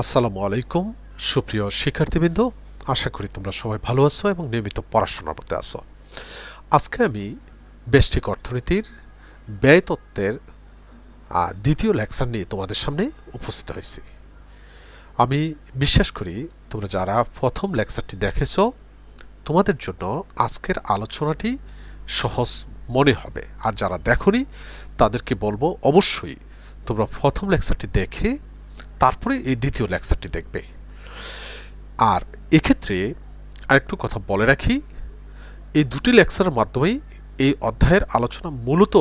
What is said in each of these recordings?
আসসালামু আলাইকুম সুপ্রিয় শিক্ষার্থীবৃন্দ, আশা করি তোমরা সবাই ভালো আছো এবং নিয়মিত পড়াশোনার মধ্যে আছো। আজকে আমি ব্যষ্টিক অর্থনীতির ব্যয় তত্ত্বের দ্বিতীয় লেকচার নিয়ে তোমাদের সামনে উপস্থিত হয়েছি। আমি বিশ্বাস করি তোমরা যারা প্রথম লেকচারটি দেখেছো তোমাদের জন্য আজকের আলোচনাটি সহজ মনে হবে, আর যারা দেখোনি তাদেরকে বলবো অবশ্যই তোমরা প্রথম লেকচারটি দেখে তারপরে এই দ্বিতীয় লেকচারটি দেখবে। আর এক্ষেত্রে আরেকটু কথা বলে রাখি, এই দুটি লেকচারের মাধ্যমেই এই অধ্যায়ের আলোচনা মূলত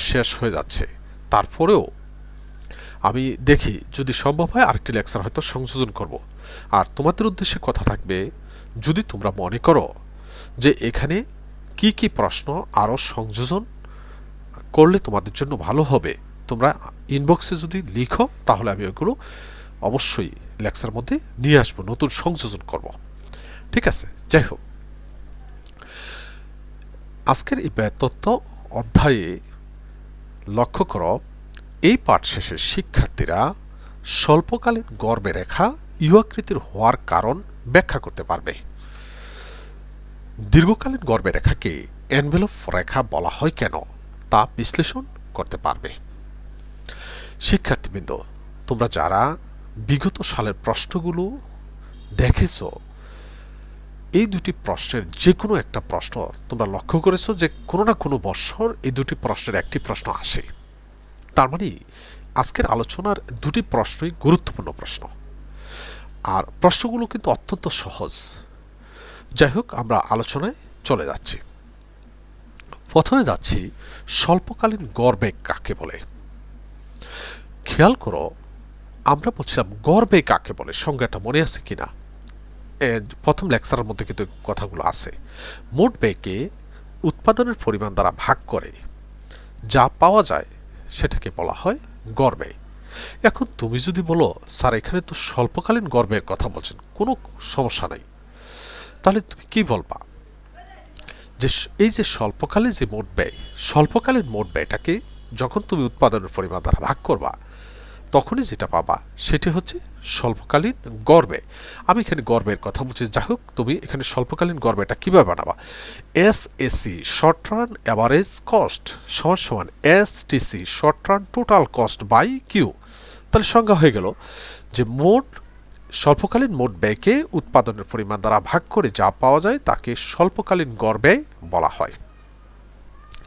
শেষ হয়ে যাচ্ছে। তারপরেও আমি দেখি যদি সম্ভব হয় আরেকটি লেকচার হয়তো সংযোজন করব। আর তোমাদের উদ্দেশ্যে কথা থাকবে, যদি তোমরা মনে করো যে এখানে কি কি প্রশ্ন আরও সংযোজন করলে তোমাদের জন্য ভালো হবে, তোমরা ইনবক্সে যদি লিখো তাহলে আমি ওইগুলো অবশ্যই লেকচার মধ্যে নিয়ে আসবো, নতুন সংযোজন করব। ঠিক আছে, যাই হোক, আজকের এই ব্যয়তত্ত্ব অধ্যায়ে লক্ষ্য করো, এই পাঠ শেষে শিক্ষার্থীরা স্বল্পকালীন গড় রেখা ইউ আকৃতির হওয়ার কারণ ব্যাখ্যা করতে পারবে। দীর্ঘকালীন গড় রেখাকে এনভেলপ রেখা বলা হয় কেন তা বিশ্লেষণ করতে পারবে। শিক্ষার্থীবৃন্দ, তোমরা যারা বিগত সালের প্রশ্নগুলো দেখেছ, এই দুটি প্রশ্নের যে কোনো একটা প্রশ্ন তোমরা লক্ষ্য করেছো যে কোনো না কোনো বছর এই দুটি প্রশ্নের একটি প্রশ্ন আসে। তার মানে আজকের আলোচনার দুটি প্রশ্নই গুরুত্বপূর্ণ প্রশ্ন, আর প্রশ্নগুলো কিন্তু অত্যন্ত সহজ। যাই হোক, আমরা আলোচনায় চলে যাচ্ছি। প্রথমে যাচ্ছি স্বল্পকালীন গড় বেগ কাকে বলে। খেয়াল করো, আমরা বলছিলাম গড় বেগ কাকে বলে, সংজ্ঞাটা মনে আছে কিনা? প্রথম লেকচারের মধ্যে কিন্তু কথাগুলো আছে। মোট ব্যয়কে উৎপাদনের পরিমাণ দ্বারা ভাগ করে যা পাওয়া যায় সেটাকে বলা হয় গড় ব্যয়। এখন তুমি যদি বলো স্যার এখানে তো স্বল্পকালীন গড় ব্যয়ের কথা বলছেন, কোনো সমস্যা নাই, তাহলে তুমি কি বলবা যে এই যে স্বল্পকালীন যে মোট ব্যয়, স্বল্পকালীন মোট ব্যয়টাকে যখন তুমি উৎপাদনের পরিমাণ দ্বারা ভাগ করবা তখনই যেটা পাবা সেটি হচ্ছে স্বল্পকালীন গড় ব্যয়। আমি এখানে গড় ব্যয়ের কথা বলছি। যাই হোক, তুমি এখানে স্বল্পকালীন গড় ব্যয়টা কীভাবে বানাবা? SAC short run average cost সমান সমান STC short run total cost by Q. তাহলে সংজ্ঞা হয়ে গেল যে মোট স্বল্পকালীন মোট ব্যয়কে উৎপাদনের পরিমাণ দ্বারা ভাগ করে যা পাওয়া যায় তাকে স্বল্পকালীন গড় ব্যয় বলা হয়।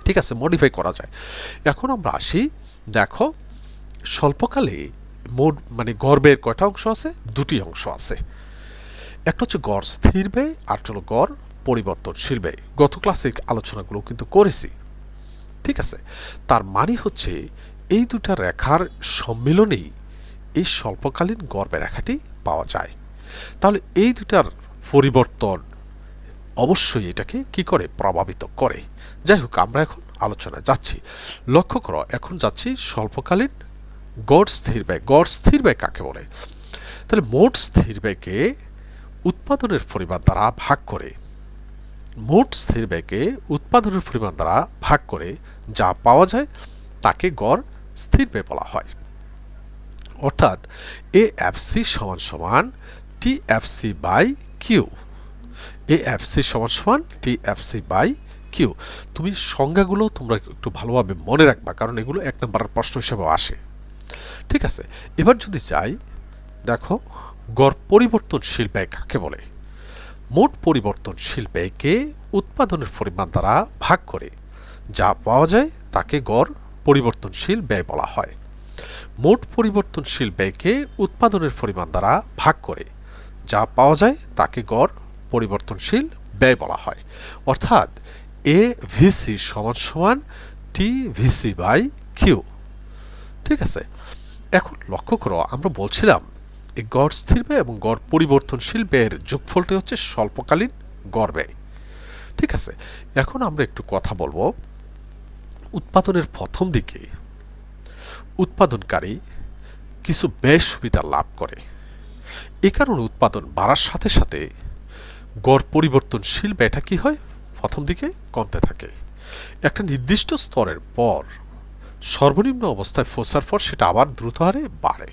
ঠিক আছে, মডিফাই করা যায়। এখন আমরা আসি, দেখো স্বল্পকালে মোট গড় ব্যয়ের কয়টা অংশ আছে? দুটি অংশ আছে। একটা হচ্ছে গড় স্থির ব্যয়, আর হলো গড় পরিবর্তনশীল ব্যয়। গত ক্লাসিক আলোচনাগুলো কিন্তু করেছি। ঠিক আছে, তার মানে হচ্ছে এই দুটা রেখার সম্মিলনেই এই স্বল্পকালীন গড় ব্যয় রেখাটি পাওয়া যায়। তাহলে এই দুটার পরিবর্তন অবশ্যই এটাকে কি করে? প্রভাবিত করে। যাই হোক, আমরা এখন আলোচনায় যাচ্ছি। লক্ষ্য করো, এখন যাচ্ছি স্বল্পকালীন গড় স্থির ব্যয়। গড় স্থির ব্যয় কাকে বলে? তাহলে মোট স্থির ব্যয়কে উৎপাদনের পরিমাণ দ্বারা ভাগ করে, মোট স্থির ব্যয়কে উৎপাদনের পরিমাণ দ্বারা ভাগ করে যা পাওয়া যায় তাকে গড় স্থির ব্যয় বলা হয়। অর্থাৎ এএফসি সমান সমান টিএফসি বাই কিউ। এএফসি সমান সমান টিএফসি বাই কিউ। তুমি সংজ্ঞাগুলো তোমরা একটু ভালোভাবে মনে রাখবা, কারণ এগুলো এক নম্বরের প্রশ্ন হিসেবে আসে। ঠিক আছে, এবার যদি চাই, দেখো গড় পরিবর্তনশীল ব্যয় কাকে বলে? মোট পরিবর্তনশীল ব্যয়কে উৎপাদনের পরিমাণ দ্বারা ভাগ করে যা পাওয়া যায় তাকে গড় পরিবর্তনশীল ব্যয় বলা হয়। মোট পরিবর্তনশীল ব্যয়কে উৎপাদনের পরিমাণ দ্বারা ভাগ করে যা পাওয়া যায় তাকে গড় পরিবর্তনশীল ব্যয় বলা হয়। অর্থাৎ এ ভিসি সমান সমান টি ভিসি বাই কিউ। ঠিক আছে, এখন লক্ষ্য করো, আমরা বলছিলাম এই গড় স্থির ব্যয় এবং গড় পরিবর্তনশীল ব্যয়ের যোগফলটি হচ্ছে স্বল্পকালীন গড় ব্যয়। ঠিক আছে, এখন আমরা একটু কথা বলবো উৎপাদনের প্রথম দিকে উৎপাদনকারী কিছু ব্যয় সুবিধা লাভ করে। এ কারণে উৎপাদন বাড়ার সাথে সাথে গড় পরিবর্তনশীল ব্যয়টা কি হয়? প্রথম দিকে কমতে থাকে। একটা নির্দিষ্ট স্তরের পর সর্বনিম্ন অবস্থায় পৌঁছার পর সেটা আবার দ্রুত হারে বাড়ে।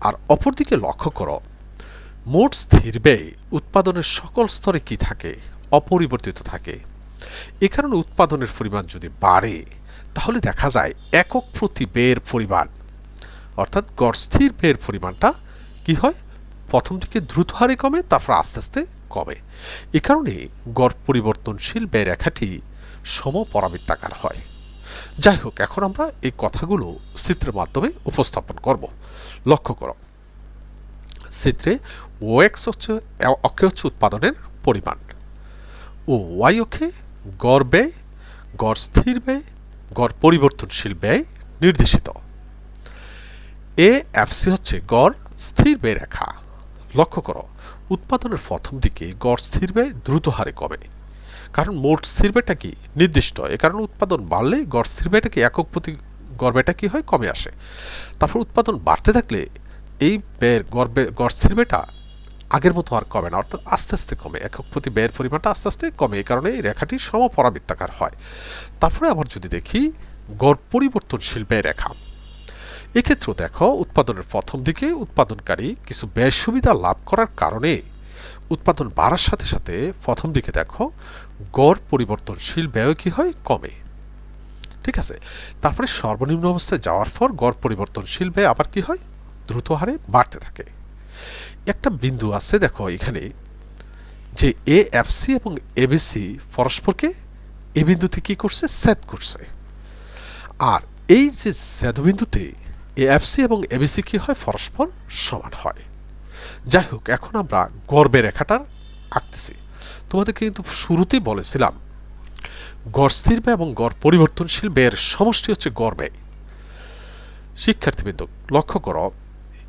আর অপরদিকে লক্ষ্য করো মোট স্থির ব্যয় উৎপাদনের সকল স্তরে কি থাকে, অপরিবর্তিত থাকে। এ কারণে উৎপাদনের পরিমাণ যদি বাড়ে তাহলে দেখা যায় একক প্রতি ব্যয়ের পরিমাণ অর্থাৎ গড় স্থির ব্যয়ের পরিমাণটা কি হয়, প্রথম দিকে দ্রুত হারে কমে, তারপর আস্তে আস্তে কমে। এ কারণে গড় পরিবর্তনশীল ব্যয় রেখাটি সমপরাবৃত্তাকার হয়। যাই হোক, এখন আমরা এই কথাগুলো চিত্রের মাধ্যমে উপস্থাপন করব। লক্ষ্য করো চিত্রে ও এক্স অক্ষে হচ্ছে উৎপাদনের পরিমাণ ও ওয়াই অক্ষে গড় ব্যয়, গড় স্থির ব্যয়, গড় পরিবর্তনশীল ব্যয় নির্দেশিত। এ এফসি হচ্ছে গড় স্থির ব্যয় রেখা। লক্ষ্য করো উৎপাদনের প্রথম দিকে গড় স্থির ব্যয় দ্রুত হারে কমে, কারণ মোট স্থির ব্যয়টা কি নির্দিষ্ট, এ কারণে উৎপাদন বাড়লে গড় স্থির ব্যয়টা কি একক প্রতি গড় ব্যয়টা কি হয়, কমে আসে। তারপর উৎপাদন বাড়তে থাকলে এই ব্যয়ের গড় স্থির ব্যয়টা আগের মতো আর কমে না, অর্থাৎ আস্তে আস্তে কমে, একক প্রতি ব্যয়ের পরিমাণটা আস্তে আস্তে কমে। এই কারণে এই রেখাটি সমপরাবৃত্তাকার হয়। তারপরে আবার যদি দেখি গড় পরিবর্তনশীল ব্যয় রেখা, এক্ষেত্রেও দেখো উৎপাদনের প্রথম দিকে উৎপাদনকারী কিছু ব্যয় সুবিধা লাভ করার কারণে উৎপাদন বাড়ার সাথে সাথে প্রথম দিকে দেখো গড় পরিবর্তনশীল ব্যয় কি হয়, কমে। ঠিক আছে, তারপরে সর্বনিম্ন অবস্থায় যাওয়ার পর গড় পরিবর্তনশীল ব্যয় আবার কি হয়, দ্রুত হারে বাড়তে থাকে। একটা বিন্দু আছে দেখো এখানে যে এ এফসি এবং এবিসি পরস্পরকে এই বিন্দুতে কি করছে, ছেদ করছে। আর এই যে ছেদবিন্দুতে এ এফসি এবং এবিসি কি হয়, পরস্পর সমান হয়। যাই হোক, এখন আমরা গড় ব্যয় রেখাটার আঁকতেছি। তোমাদেরকে কিন্তু শুরুতেই বলেছিলাম গড় স্থির ব্যয় এবং গড় পরিবর্তনশীল ব্যয়ের সমষ্টি হচ্ছে গড় ব্যয়। শিক্ষার্থীবৃন্দ লক্ষ্য করো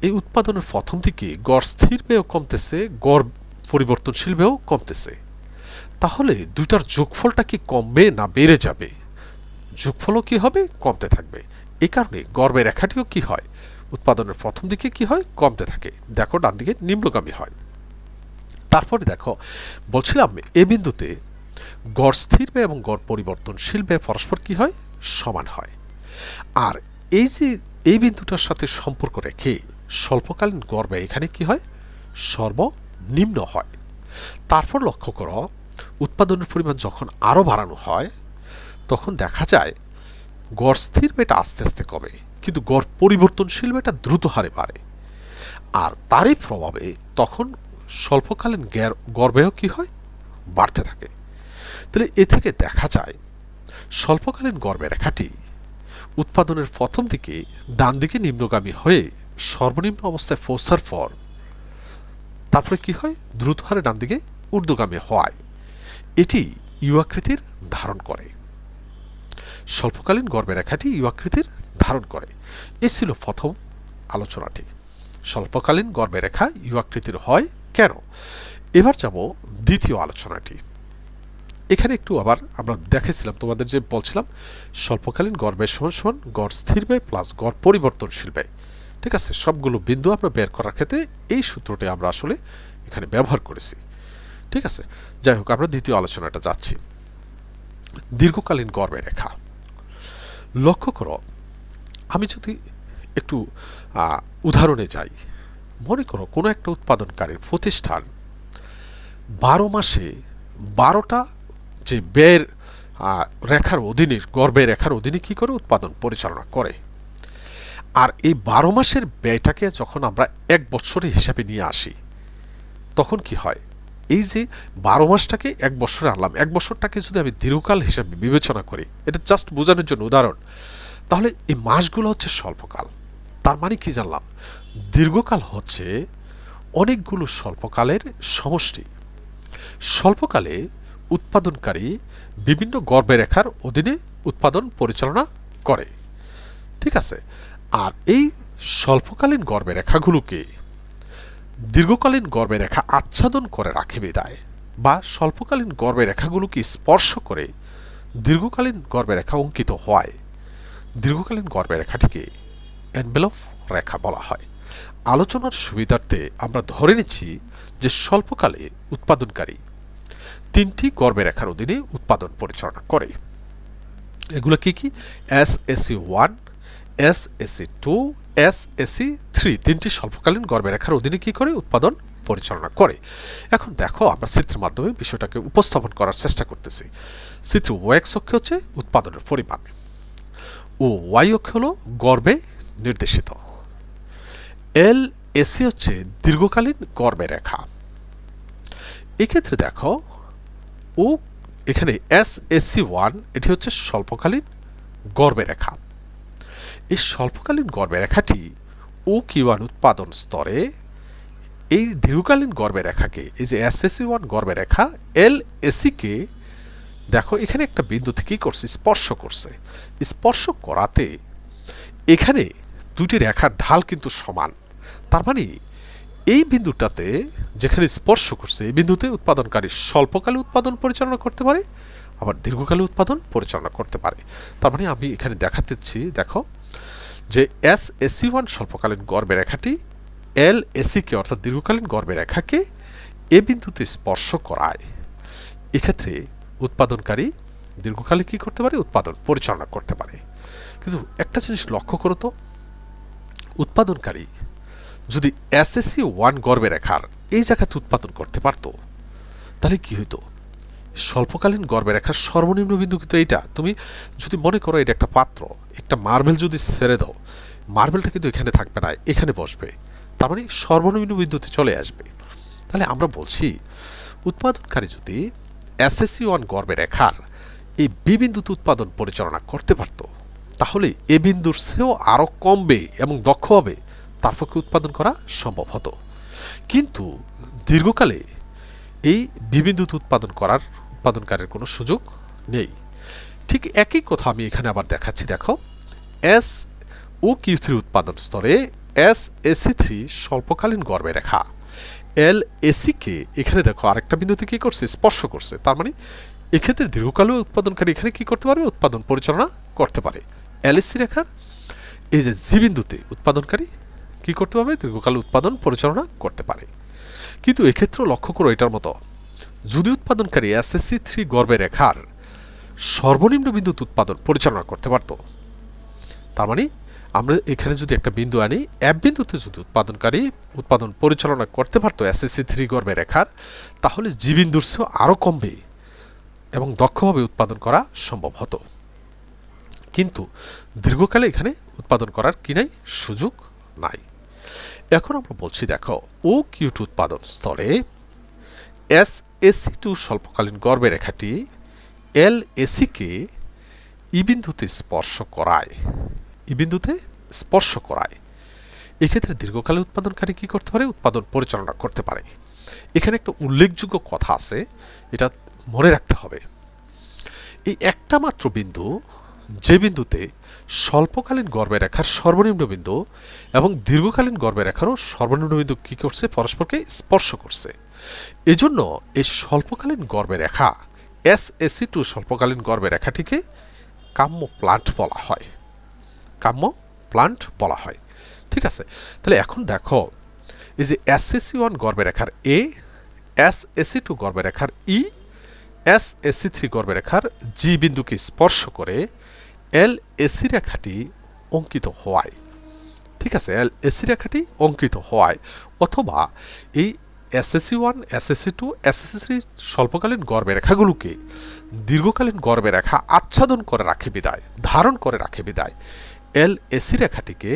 এই উৎপাদনের প্রথম দিকে গড় স্থির ব্যয়ও কমতেছে, গড় পরিবর্তনশীল ব্যয়ও কমতেছে। তাহলে দুইটার যোগফলটা কি কমবে না বেড়ে যাবে? যোগফলও কি হবে, কমতে থাকবে। এই কারণে গড় ব্যয় রেখাটিও কি হয়, উৎপাদনের প্রথম দিকে কি হয়, কমতে থাকে। দেখো ডান দিকে নিম্নগামী হয়। তারপরে দেখো বলছিলাম এ বিন্দুতে গড় স্থির ব্যয় এবং গড় পরিবর্তনশীল ব্যয় পরস্পর কি হয়, সমান হয়। আর এই যে এই বিন্দুটার সাথে সম্পর্ক রেখে স্বল্পকালীন গড় ব্যয় এখানে কি হয়, সর্বনিম্ন হয়। তারপর লক্ষ্য করো উৎপাদনের পরিমাণ যখন আরও বাড়ানো হয় তখন দেখা যায় গড় স্থির ব্যয়টা আস্তে আস্তে কমে, কিন্তু গড় পরিবর্তনশীল ব্যয়টা দ্রুত হারে বাড়ে। আর তারই প্রভাবে তখন স্বল্পকালীন গড় ব্যয় কি হয়, বাড়তে থাকে। তাহলে এ থেকে দেখা যায় স্বল্পকালীন গড় ব্যয় রেখাটি উৎপাদনের প্রথম দিকে ডান দিকে নিম্নগামী হয়ে সর্বনিম্ন অবস্থায় পৌঁছার পর তারপরে কি হয়, দ্রুত হারে ডান দিকে ঊর্ধ্বগামী হওয়ায় এটি ইউ আকৃতির ধারণ করে। স্বল্পকালীন গড় ব্যয় রেখাটি ইউ আকৃতির ধারণ করে। এ ছিল প্রথম আলোচনাটি, স্বল্পকালীন গড় ব্যয় রেখা ইউ আকৃতির হয় কেন। এবার যাব দ্বিতীয় আলোচনাটি। এখানে একটু আবার আমরা দেখেছিলাম, তোমাদের যে বলছিলাম স্বল্পকালীন গড় ব্যয় সমান সমান গড় স্থির ব্যয় প্লাস গড় পরিবর্তনশীল ব্যয়। ঠিক আছে, সবগুলো বিন্দু আমরা বের করার ক্ষেত্রে এই সূত্রটি আমরা আসলে এখানে ব্যবহার করেছি। ঠিক আছে, যাই হোক আমরা দ্বিতীয় আলোচনাটা যাচ্ছি। দীর্ঘকালীন গড় ব্যয় রেখা। লক্ষ্য করো আমি যদি একটু উদাহরণে যাই, মনে করো কোনো একটা উৎপাদনকারী প্রতিষ্ঠান 12 মাসে 12টা যে ব্যয়ের রেখার অধীনে গড় ব্যয় রেখার অধীনে কি করে উৎপাদন পরিচালনা করে। আর এই 12 মাসের ব্যয়টাকে যখন আমরা এক বছরের হিসাবে নিয়ে আসি তখন কি হয়, এই যে 12 মাসটাকে এক বছরে আনলাম, এক বছরটাকে যদি আমি দীর্ঘকাল হিসাবে বিবেচনা করি, এটা জাস্ট বোঝানোর জন্য উদাহরণ, তাহলে এই মাসগুলো হচ্ছে স্বল্পকাল। তার মানে কি জানলাম, দীর্ঘকাল হচ্ছে অনেকগুলো স্বল্পকালের সমষ্টি। স্বল্পকালে উৎপাদনকারী বিভিন্ন গড় ব্যয় রেখার অধীনে উৎপাদন পরিচালনা করে। ঠিক আছে, আর এই স্বল্পকালীন গড় ব্যয় রেখাগুলোকে দীর্ঘকালীন গড় ব্যয় রেখা আচ্ছাদন করে রাখে বিদায়, বা স্বল্পকালীন গড় ব্যয় রেখাগুলোকে স্পর্শ করে দীর্ঘকালীন গড় ব্যয় রেখা অঙ্কিত হয়। দীর্ঘকালীন গড় ব্যয় রেখাটিকে এনভেলপ রেখা বলা হয়। আলোচনার সুবিধার্থে আমরা ধরে নিচ্ছি যে স্বল্পকালে উৎপাদনকারী 3টি গড় ব্যয় রেখার অধীনে উৎপাদন পরিচালনা করে। এগুলো কি কি, SSE1, SSE2, SSE3 তিনটি স্বল্পকালীন গর্ভরেখার অধীনে কি করে উৎপাদন পরিচালনা করে। এখন দেখো আমরা চিত্রের মাধ্যমে বিষয়টাকে উপস্থাপন করার চেষ্টা করতেছি। চিত্র ওএক্স অক্ষে হচ্ছে উৎপাদনের পরিমাণ ও ওয়াই অক্ষে হলো গর্ভে নির্দেশিত। LSE হচ্ছে দীর্ঘকালীন গর্ভরেখা। এক্ষেত্রে দেখো ও এখানে SSE1 এটি হচ্ছে স্বল্পকালীন গর্ভরেখা। এই স্বল্পকালীন গর্ভরেখাটি OQ1 উৎপাদন স্তরে এই দীর্ঘকালীন গর্ভরেখাকে, এই যে SSE1 গর্ভরেখা LSE কে দেখো এখানে একটা বিন্দুতে কি করছে, স্পর্শ করছে। স্পর্শ করাতে এখানে দুটি রেখার ঢাল কিন্তু সমান। তার মানে এই বিন্দুটাতে যেখানে স্পর্শ করছে এই বিন্দুতে উৎপাদনকারী স্বল্পকালে উৎপাদন পরিচালনা করতে পারে, আবার দীর্ঘকালে উৎপাদন পরিচালনা করতে পারে। তার মানে আমি এখানে দেখাতেছি, দেখো যে SSE1 স্বল্পকালীন গর্ভরেখাটি LSE কে অর্থাৎ দীর্ঘকালীন গর্ভরেখাকে এ বিন্দুতে স্পর্শ করায়। এক্ষেত্রে উৎপাদনকারী দীর্ঘকালে কি করতে পারে, উৎপাদন পরিচালনা করতে পারে। কিন্তু একটা জিনিস লক্ষ্য করো তো, উৎপাদনকারী যদি SSE1 গর্ভরেখার এই জায়গাতে উৎপাদন করতে পারতো তাহলে কি হইতো, স্বল্পকালীন গর্ভরেখার সর্বনিম্ন বিন্দু কিন্তু এইটা। তুমি যদি মনে করো এটা একটা পাত্র, একটা মার্বেল যদি ছেড়ে দাও, মার্বেলটা কিন্তু এখানে থাকবে না, এখানে বসবে। তার মানে সর্বনিম্ন বিন্দুতে চলে আসবে। তাহলে আমরা বলছি উৎপাদনকারী যদি SSE1 গর্ভরেখার এই বি বিন্দুতে উৎপাদন পরিচালনা করতে পারত তাহলে এ বিন্দুর চেয়েও আরও কমবে এবং দক্ষভাবে তার পক্ষে উৎপাদন করা সম্ভব হতো। কিন্তু দীর্ঘকালে এই বি বিন্দুতে উৎপাদনকারীর কোনো সুযোগ নেই। ঠিক একই কথা আমি এখানে আবার দেখাচ্ছি। দেখো SOQ3 উৎপাদন স্তরে SSE3 স্বল্পকালীন গর্ভরেখা LSE কে এখানে দেখো আরেকটা বিন্দুতে কি করছে, স্পর্শ করছে। তার মানে এক্ষেত্রে দীর্ঘকালীন উৎপাদনকারী এখানে কি করতে পারে, উৎপাদন পরিচালনা করতে পারে। LSE রেখার এই যে জি বিন্দুতে উৎপাদনকারী কি করতে পারবে, দীর্ঘকাল উৎপাদন পরিচালনা করতে পারে। কিন্তু এক্ষেত্রেও লক্ষ্য করো এটার মতো, যদি উৎপাদনকারী SSE3 গর্ভরেখার সর্বনিম্ন বিন্দুতে উৎপাদন পরিচালনা করতে পারত, তার মানে আমরা এখানে যদি একটা বিন্দু আনি, এক বিন্দুতে যদি উৎপাদনকারী উৎপাদন পরিচালনা করতে পারত SSE3 গর্ভরেখার, তাহলে জি বিন্দুর চেয়েও আরও কমবে এবং দক্ষভাবে উৎপাদন করা সম্ভব হতো। কিন্তু দীর্ঘকালে এখানে উৎপাদন করার কি নাই, সুযোগ নাই। এখন আমরা বলছি দেখো OQ2 উৎপাদন স্তরে SSE2 স্বল্পকালীন গর্ভরেখাটি LSE কে ই বিন্দুতে স্পর্শ করায়, ই বিন্দুতে স্পর্শ করায়। এক্ষেত্রে দীর্ঘকালে উৎপাদনকারী কি করতে পারে, উৎপাদন পরিচালনা করতে পারে। এখানে একটা উল্লেখযোগ্য কথা আছে, এটা মনে রাখতে হবে। এই একটা মাত্র বিন্দু, যে বিন্দুতে স্বল্পকালীন গর্ভরেখার সর্বনিম্ন বিন্দু এবং দীর্ঘকালীন গর্ভরেখারও সর্বনিম্ন বিন্দু কি করছে, পরস্পরকে স্পর্শ করছে। এজন্য এই স্বল্পকালীন গর্ভরেখা SSE2 স্বল্পকালীন গর্ভরেখাটিকে কাম্য প্লান্ট বলা হয়, কাম্য প্লান্ট বলা হয়। ঠিক আছে, তাহলে এখন দেখো এই যে SSE1 গর্ভরেখার এ, SSE2 গর্ভরেখার ই, SSE3 গর্ভরেখার জি বিন্দুকে স্পর্শ করে LSE রেখাটি অঙ্কিত হওয়ায়, ঠিক আছে, LSE রেখাটি অঙ্কিত হওয়ায় অথবা এই SSE1, SSE2, SSE3 স্বল্পকালীন গর্ভরেখাগুলোকে দীর্ঘকালীন গর্ভরেখা আচ্ছাদন করে রাখে বিদায়, ধারণ করে রাখে বিদায় LSE রেখাটিকে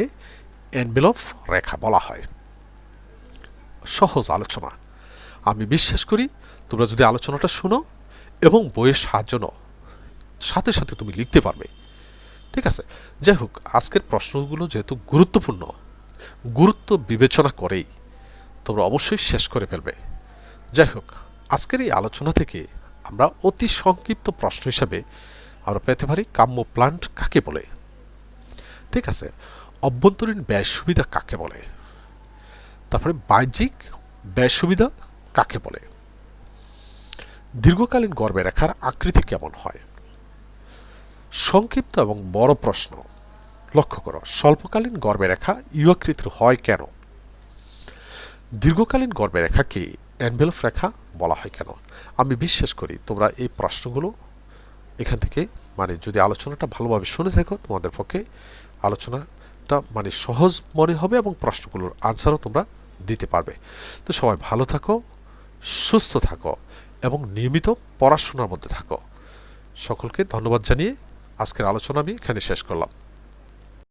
এনভেলপ রেখা বলা হয়। সহজ আলোচনা, আমি বিশ্বাস করি তোমরা যদি আলোচনাটা শুনো এবং বইয়ের সাহায্য নাও, সাথে সাথে তুমি লিখতে পারবে। ঠিক আছে, যাই হোক, আজকের প্রশ্নগুলো যেহেতু গুরুত্বপূর্ণ, গুরুত্ব বিবেচনা করেই তোমরা অবশ্যই শেষ করে ফেলবে। যাই হোক, আজকের এই আলোচনা থেকে আমরা অতি সংক্ষিপ্ত প্রশ্ন হিসাবে আমরা পেতে পারি কাম্য প্লান্ট কাকে বলে, ঠিক আছে, অভ্যন্তরীণ ব্যয় সুবিধা কাকে বলে, তারপরে বাহ্যিক ব্যয় সুবিধা কাকে বলে, দীর্ঘকালীন গর্ভরেখার আকৃতি কেমন হয়। সংক্ষিপ্ত এবং বড় প্রশ্ন, লক্ষ্য করো স্বল্পকালীন গর্ভরেখা ইউ আকৃতির হয় কেন, দীর্ঘকালীন গর্ভরেখাকে এনভেলপ রেখা বলা হয় কেন। আমি বিশ্বাস করি তোমরা এই প্রশ্নগুলো এখান থেকে, মানে যদি আলোচনাটা ভালোভাবে শুনে থাকো, তোমাদের পক্ষে আলোচনা অনেকটা মানে সহজ মনে হবে এবং প্রশ্নগুলোর আনসারও তোমরা দিতে পারবে। তো সবাই ভালো থাকো, সুস্থ থাকো এবং নিয়মিত পড়াশোনার মধ্যে থাকো। সকলকে ধন্যবাদ জানিয়ে আজকের আলোচনা আমি এখানে শেষ করলাম।